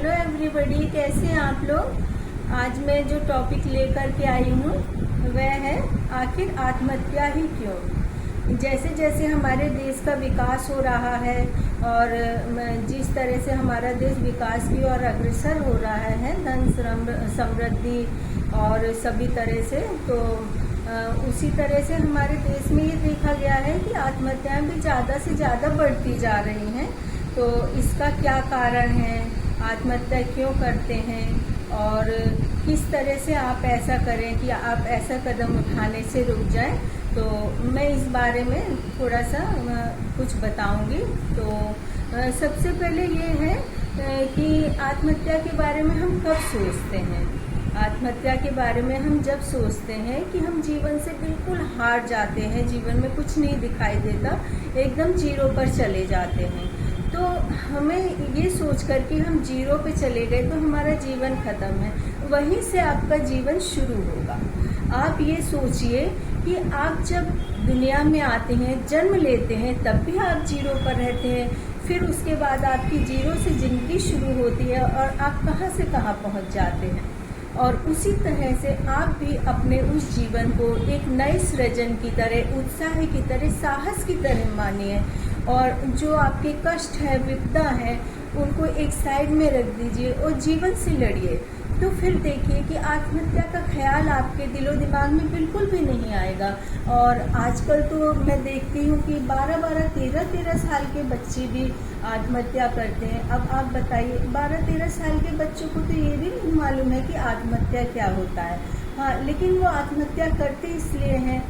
Hello everybody, कैसे हैं आप लोग। आज मैं जो टॉपिक लेकर के आई हूँ वह है आखिर आत्महत्या ही क्यों। जैसे जैसे हमारे देश का विकास हो रहा है और जिस तरह से हमारा देश विकास की ओर अग्रसर हो रहा है, धन समृद्धि और सभी तरह से, तो उसी तरह से हमारे देश में ये देखा गया है कि आत्महत्याएं भी ज़्यादा से ज़्यादा बढ़ती जा रही हैं। तो इसका क्या कारण है, आत्महत्या क्यों करते हैं और किस तरह से आप ऐसा करें कि आप ऐसा कदम उठाने से रुक जाएं, तो मैं इस बारे में थोड़ा सा कुछ बताऊंगी। तो सबसे पहले ये है कि आत्महत्या के बारे में हम कब सोचते हैं। आत्महत्या के बारे में हम जब सोचते हैं कि हम जीवन से बिल्कुल हार जाते हैं, जीवन में कुछ नहीं दिखाई देता, एकदम जीरो पर चले जाते हैं। तो हमें ये सोच कर कि हम जीरो पे चले गए तो हमारा जीवन खत्म है, वहीं से आपका जीवन शुरू होगा। आप ये सोचिए कि आप जब दुनिया में आते हैं, जन्म लेते हैं, तब भी आप जीरो पर रहते हैं, फिर उसके बाद आपकी जीरो से ज़िंदगी शुरू होती है और आप कहाँ से कहाँ पहुँच जाते हैं। और उसी तरह से आप भी अपने उस जीवन को एक नए सृजन की तरह, उत्साह की तरह, साहस की तरह मानिए और जो आपके कष्ट है, विपदा है, उनको एक साइड में रख दीजिए और जीवन से लड़िए। तो फिर देखिए कि आत्महत्या का ख्याल आपके दिलो दिमाग में बिल्कुल भी नहीं आएगा। और आजकल तो मैं देखती हूँ कि 12-12, 13-13 साल के बच्चे भी आत्महत्या करते हैं। अब आप बताइए, 12-13 साल के बच्चों को तो ये भी नहीं मालूम है कि आत्महत्या क्या होता है। हाँ, लेकिन वो आत्महत्या करते इसलिए हैं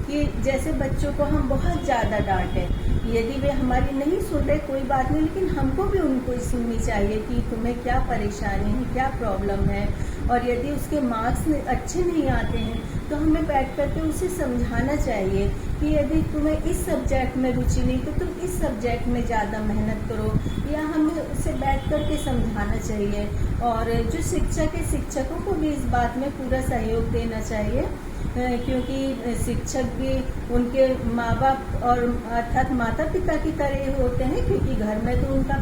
कि जैसे बच्चों को हम बहुत ज़्यादा डांटें, यदि वे हमारी नहीं सुन रहे कोई बात नहीं, लेकिन हमको भी उनको सुननी चाहिए कि तुम्हें क्या परेशानी है, क्या प्रॉब्लम है। और यदि उसके मार्क्स अच्छे नहीं आते हैं तो हमें बैठ करके उसे समझाना चाहिए कि यदि तुम्हें इस सब्जेक्ट में रुचि नहीं तो तुम इस सब्जेक्ट में ज़्यादा मेहनत करो, या हमें उसे बैठ करके समझाना चाहिए। और जो शिक्षक है, शिक्षकों को भी इस बात में पूरा सहयोग देना चाहिए, क्योंकि शिक्षक भी उनके माँ बाप और अर्थात माता पिता की तरह होते हैं, क्योंकि घर में तो उनका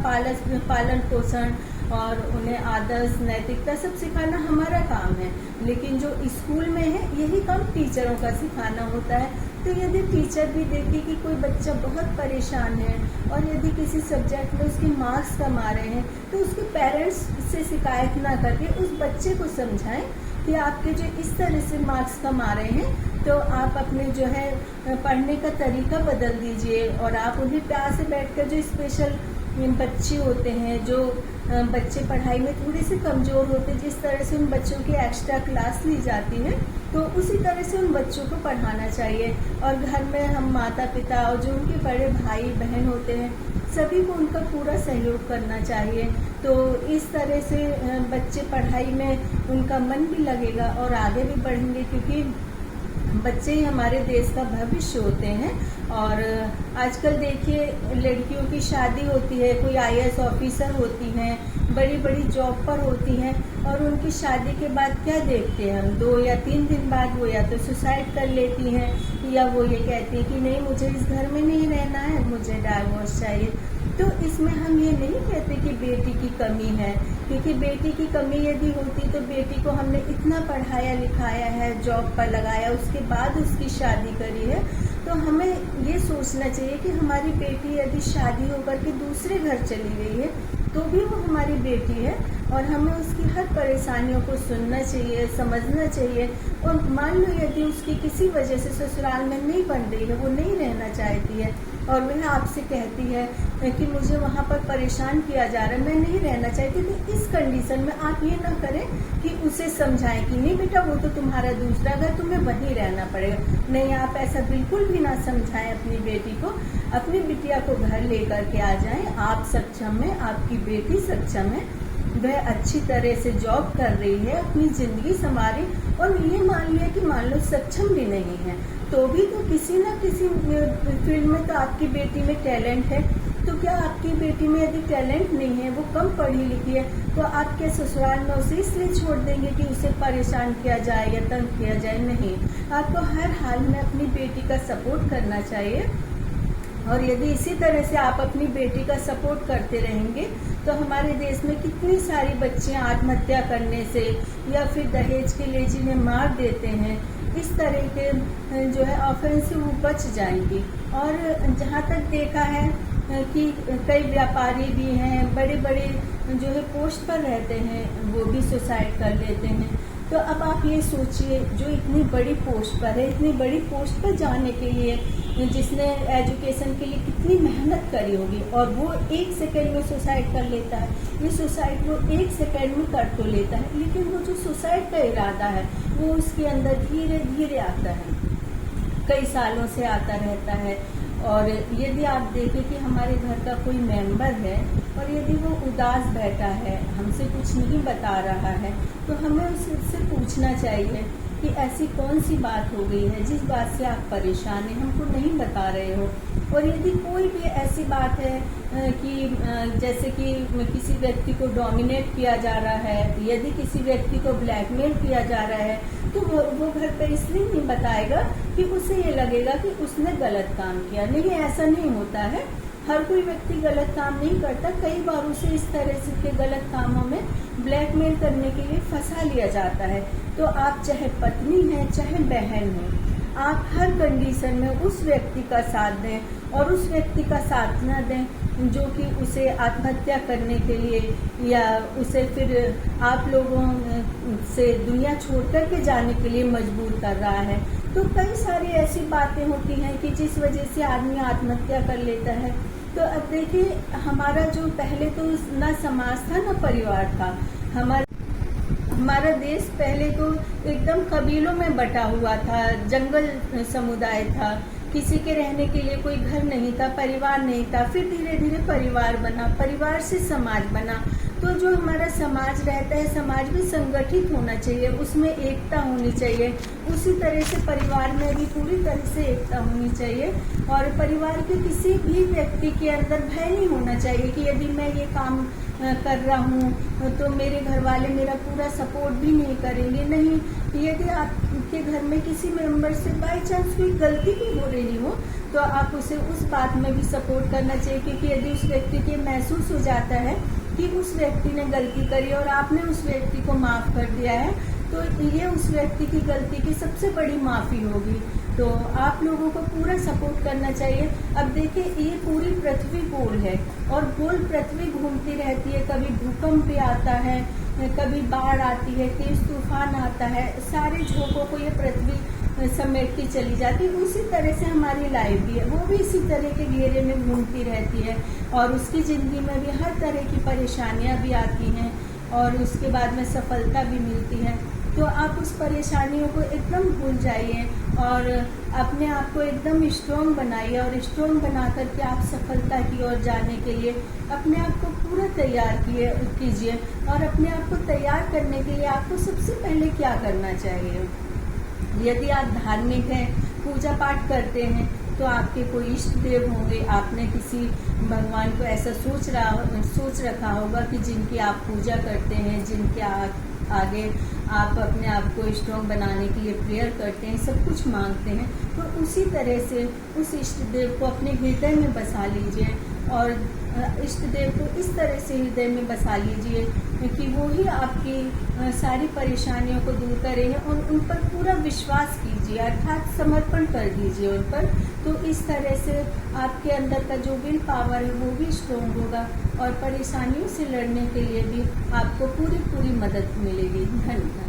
पालन पोषण और उन्हें आदर्श, नैतिकता सब सिखाना हमारा काम है। लेकिन जो स्कूल में है यही काम टीचरों का सिखाना होता है। तो यदि टीचर भी देखे कि कोई बच्चा बहुत परेशान है और यदि किसी सब्जेक्ट में उसके मार्क्स कम आ रहे हैं, तो उसके पेरेंट्स से शिकायत ना करके उस बच्चे को समझाएं कि आपके जो इस तरह से मार्क्स कम आ रहे हैं तो आप अपने जो है पढ़ने का तरीका बदल दीजिए। और आप उन्हें प्यार से बैठकर, जो स्पेशल बच्चे होते हैं, जो बच्चे पढ़ाई में थोड़े से कमज़ोर होते हैं, जिस तरह से उन बच्चों की एक्स्ट्रा क्लास ली जाती है, तो उसी तरह से उन बच्चों को पढ़ाना चाहिए। और घर में हम माता पिता और जो उनके बड़े भाई बहन होते हैं, सभी को उनका पूरा सहयोग करना चाहिए। तो इस तरह से बच्चे पढ़ाई में उनका मन भी लगेगा और आगे भी बढ़ेंगे, क्योंकि बच्चे ही हमारे देश का भविष्य होते हैं। और आजकल देखिए, लड़कियों की शादी होती है, कोई IAS ऑफिसर होती हैं, बड़ी बड़ी जॉब पर होती हैं, और उनकी शादी के बाद क्या देखते हैं हम, 2 या 3 दिन बाद वो या तो सुसाइड कर लेती हैं, या वो ये कहती है कि नहीं, मुझे इस घर में नहीं रहना है, मुझे डाइवोर्स चाहिए। तो इसमें हम ये नहीं कहते कि बेटी की कमी है, क्योंकि बेटी की कमी यदि होती तो बेटी को हमने इतना पढ़ाया लिखाया है, जॉब पर लगाया, उसके बाद उसकी शादी करी है। तो हमें ये सोचना चाहिए कि हमारी बेटी यदि शादी होकर के दूसरे घर चली गई है तो भी वो हमारी बेटी है, और हमें उसकी हर परेशानियों को सुनना चाहिए, समझना चाहिए। और मान लो यदि उसकी किसी वजह से ससुराल में नहीं बन रही है, वो नहीं रहना चाहती है, और वह आपसे कहती है कि मुझे वहाँ पर परेशान किया जा रहा है, मैं नहीं रहना चाहती, तो इस कंडीशन में आप ये ना करें कि उसे समझाएं कि नहीं बेटा, वो तो तुम्हारा दूसरा घर, तुम्हें वहीं रहना पड़ेगा। नहीं, आप ऐसा बिल्कुल भी ना समझाएं अपनी बेटी को। अपनी बिटिया को घर लेकर के आ जाएं, आप सक्षम हैं, आपकी बेटी सक्षम है, वह अच्छी तरह से जॉब कर रही है, अपनी ज़िंदगी संवारी। और ये मान लिया कि मान लो सक्षम भी नहीं है, तो भी तो किसी न किसी फील्ड में तो आपकी बेटी में टैलेंट है। तो क्या आपकी बेटी में यदि टैलेंट नहीं है, वो कम पढ़ी लिखी है, तो आप क्या ससुराल में उसे इसलिए छोड़ देंगे कि उसे परेशान किया जाए या तंग किया जाए? नहीं, आपको हर हाल में अपनी बेटी का सपोर्ट करना चाहिए। और यदि इसी तरह से आप अपनी बेटी का सपोर्ट करते रहेंगे तो हमारे देश में कितनी सारी बच्चियां आत्महत्या करने से या फिर दहेज के लिए जिन्हें मार देते हैं, इस तरह के जो है ऑफेंस से वो बच जाएंगी। और जहाँ तक देखा है कि कई व्यापारी भी हैं, बड़े बड़े जो है पोस्ट पर रहते हैं, वो भी सुसाइड कर लेते हैं। तो अब आप ये सोचिए, जो इतनी बड़ी पोस्ट पर है, इतनी बड़ी पोस्ट पर जाने के लिए जिसने एजुकेशन के लिए कितनी मेहनत करी होगी, और वो 1 सेकेंड में सुसाइड कर लेता है। ये सुसाइड वो 1 सेकेंड में कर तो लेता है, लेकिन वो जो सुसाइड का इरादा है वो उसके अंदर धीरे धीरे आता है, कई सालों से आता रहता है। और यदि आप देखें कि हमारे घर का कोई मेंबर है और यदि वो उदास बैठा है, हमसे कुछ नहीं बता रहा है, तो हमें उससे पूछना चाहिए कि ऐसी कौन सी बात हो गई है जिस बात से आप परेशान हैं, हमको नहीं बता रहे हो। और यदि कोई भी ऐसी बात है कि जैसे कि किसी व्यक्ति को डोमिनेट किया जा रहा है, यदि किसी व्यक्ति को ब्लैकमेल किया जा रहा है, तो वो घर पर इसलिए नहीं बताएगा कि उसे ये लगेगा कि उसने गलत काम किया। नहीं, ऐसा नहीं होता है। हर कोई व्यक्ति गलत काम नहीं करता, कई बार उसे इस तरह से के गलत कामों में ब्लैकमेल करने के लिए फंसा लिया जाता है। तो आप चाहे पत्नी हैं चाहे बहन हैं, आप हर कंडीशन में उस व्यक्ति का साथ दें और उस व्यक्ति का साथ न दें जो कि उसे आत्महत्या करने के लिए या उसे फिर आप लोगों से दुनिया छोड़ कर के जाने के लिए मजबूर कर रहा है। तो कई सारी ऐसी बातें होती हैं कि जिस वजह से आदमी आत्महत्या कर लेता है। तो अब देखिए, हमारा जो पहले तो ना समाज था ना परिवार था, हमारा देश पहले तो एकदम कबीलों में बटा हुआ था, जंगल समुदाय था, किसी के रहने के लिए कोई घर नहीं था, परिवार नहीं था। फिर धीरे धीरे परिवार बना, परिवार से समाज बना। तो जो हमारा समाज रहता है, समाज भी संगठित होना चाहिए, उसमें एकता होनी चाहिए। उसी तरह से परिवार में भी पूरी तरह से एकता होनी चाहिए। और परिवार के किसी भी व्यक्ति के अंदर भय नहीं होना चाहिए कि यदि मैं ये काम कर रहा हूँ तो मेरे घर वाले मेरा पूरा सपोर्ट भी नहीं करेंगे। नहीं, यदि आपके घर में किसी मेंबर से बाई चांस कोई गलती भी हो रही हो तो आप उसे उस बात में भी सपोर्ट करना चाहिए, क्योंकि यदि उस व्यक्ति के महसूस हो जाता है कि उस व्यक्ति ने गलती करी और आपने उस व्यक्ति को माफ़ कर दिया है, तो ये उस व्यक्ति की गलती की सबसे बड़ी माफ़ी होगी। तो आप लोगों को पूरा सपोर्ट करना चाहिए। अब देखिए, ये पूरी पृथ्वी गोल है और गोल पृथ्वी घूमती रहती है। कभी भूकंप भी आता है, कभी बाढ़ आती है, तेज तूफान आता है, सारे झोंकों को ये पृथ्वी समेटती चली जाती है। उसी तरह से हमारी लाइफ भी है, वो भी इसी तरह के घेरे में घूमती रहती है और उसकी ज़िंदगी में भी हर तरह की परेशानियां भी आती हैं और उसके बाद में सफलता भी मिलती है। तो आप उस परेशानियों को एकदम भूल जाइए और अपने आप को एकदम स्ट्रॉन्ग बनाइए और स्ट्रॉन्ग बना करके आप सफलता की ओर जाने के लिए अपने आप को पूरा तैयार कीजिए। और अपने आप को तैयार करने के लिए आपको सबसे पहले क्या करना चाहिए, यदि आप धार्मिक हैं, पूजा पाठ करते हैं, तो आपके कोई इष्ट देव होंगे। आपने किसी भगवान को ऐसा सोच रखा होगा कि जिनकी आप पूजा करते हैं, जिनके आगे आप अपने आप को स्ट्रॉन्ग बनाने के लिए प्रेयर करते हैं, सब कुछ मांगते हैं। तो उसी तरह से उस इष्ट देव को अपने हृदय में बसा लीजिए और इष्ट देव को इस तरह से हृदय में बसा लीजिए कि वो ही आपकी सारी परेशानियों को दूर करेंगे और उन पर पूरा विश्वास कीजिए, अर्थात समर्पण कर दीजिए उन पर। तो इस तरह से आपके अंदर का जो विल पावर है वो भी स्ट्रॉन्ग होगा और परेशानियों से लड़ने के लिए भी आपको पूरी मदद मिलेगी। धन्यवाद।